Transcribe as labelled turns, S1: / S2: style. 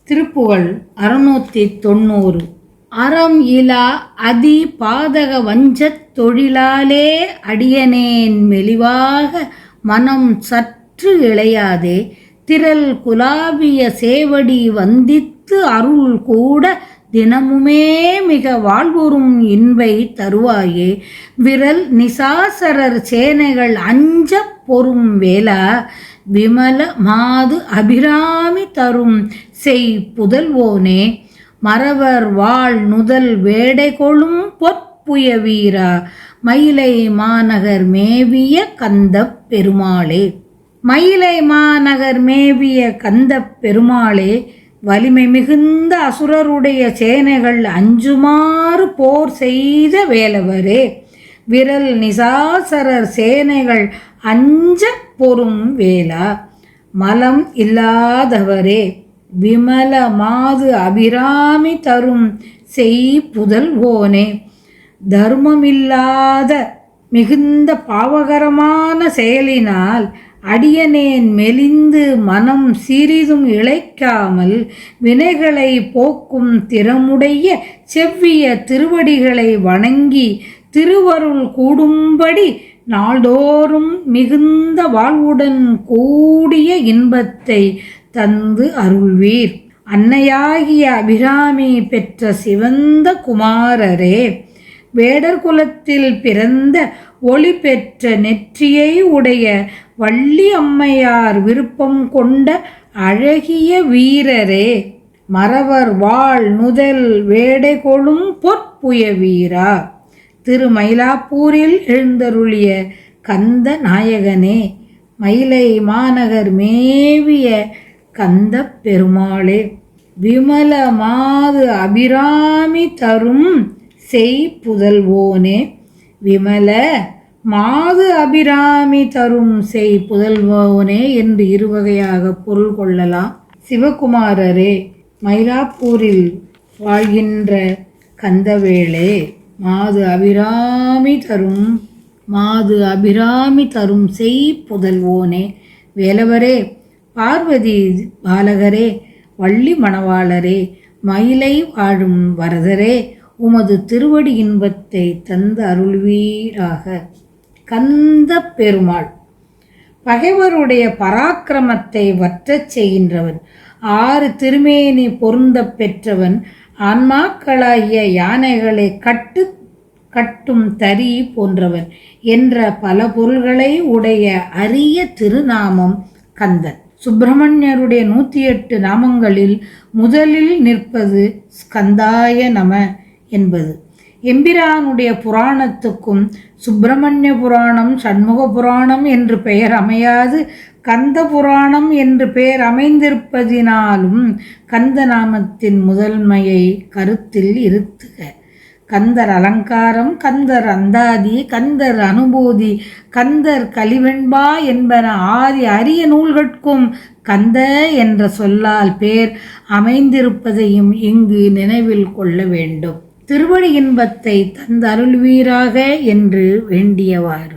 S1: திருப்புகழ் 690. அறம் இலா அதி பாதக வஞ்சத் தொழிலாலே அடியனேன் மெலிவாக மனம் சற்று இளையாதே திரள் குலாவிய சேவடி வந்தித்து அருள் கூட தினமுமே மிக வாழ்வுறும் இன்பை தருவாயே. விரல் நிசாசரர் சேனைகள் அஞ்சப் பொறும் வேளா விமல மாது அபிராமி தரும் செய் புதல்வோனே. மறவர் வாழ் நுதல் வேடை கொளும் பொற்புய வீரா மயிலை மாநகர் மேவிய கந்தப் பெருமாளே. மயிலை மாநகர் மேவிய கந்தப் பெருமாளே, வலிமை மிகுந்த அசுரருடைய சேனைகள் அஞ்சுமாறு போர் செய்த வேலவரே. விரல் நிசாசரர் சேனைகள் அஞ்ச பொறும் வேளா மலம் இல்லாதவரே. விமல மாது அபிராமி தரும் செய் புதல்வோனே. தர்மமில்லாத மிகுந்த பாவகரமான செயலினால் அடியனேன் மெலிந்து மனம் சிறிதும் இளைக்காமல் வினைகளை போக்கும் திறமுடைய செவ்விய திருவடிகளை வணங்கி திருவருள் கூடும்படி நாள்தோறும் மிகுந்த வாழ்வுடன் கூடிய இன்பத்தை தந்து அருள்வீர். அன்னையாகிய அபிராமி பெற்ற சிவந்த குமாரரே, வேடர் குலத்தில் பிறந்த ஒளி பெற்ற நெற்றியை உடைய வள்ளி அம்மையார் விருப்பம் கொண்ட அழகிய வீரரே, மறவர் வாழ் நுதல் வேடை கொளும் பொற்புய வீரா, திருமயிலாப்பூரில் எழுந்தருளிய கந்த நாயகனே, மயிலை மாநகர் மேவிய கந்தப் பெருமாளே. விமல மாது அபிராமி தரும் செய் புதல்வோனே. விமல மாது அபிராமி தரும் செய் புதல்வோனே என்று இருவகையாக பொருள் கொள்ளலாம். சிவகுமாரரே, மயிலாப்பூரில் வாழ்கின்ற கந்தவேளே, மாது அபிராமி தரும் செய் புதல்வோனே. வேலவரே, பார்வதி பாலகரே, வள்ளி மணவாளரே, மயிலை வாழும் வரதரே, உமது திருவடி இன்பத்தை தந்து அருள்வீராக. கந்த பெருமாள் பகைவருடைய பராக்கிரமத்தை வற்றச் செய்கின்றவன், 6 திருமேனி பொருந்த பெற்றவன், ஆன்மாக்களாகிய யானைகளை கட்டும் தறி போன்றவன் என்ற பல பொருள்களை உடைய அரிய திருநாமம் கந்தன். சுப்பிரமணியருடைய 108 நாமங்களில் முதலில் நிற்பது ஸ்கந்தாய நம என்பது. எம்பிரானுடைய புராணத்துக்கும் சுப்பிரமணிய புராணம், சண்முக புராணம் என்று பெயர் அமையாது கந்த புராணம் என்று பெயர் அமைந்திருப்பதினாலும் கந்த நாமத்தின் முதன்மையை கருத்தில் இருத்துக. கந்தர் அலங்காரம், கந்தர் அந்தாதி, கந்தர் அனுபூதி, கந்தர் கலிவெண்பா என்பன அரிய நூல்கட்கும் கந்த என்ற சொல்லால் பேர் அமைந்திருப்பதையும் இங்கு நினைவில் கொள்ள வேண்டும். திருவடி இன்பத்தை தந்து அருள்வீராக என்று வேண்டியவாறு.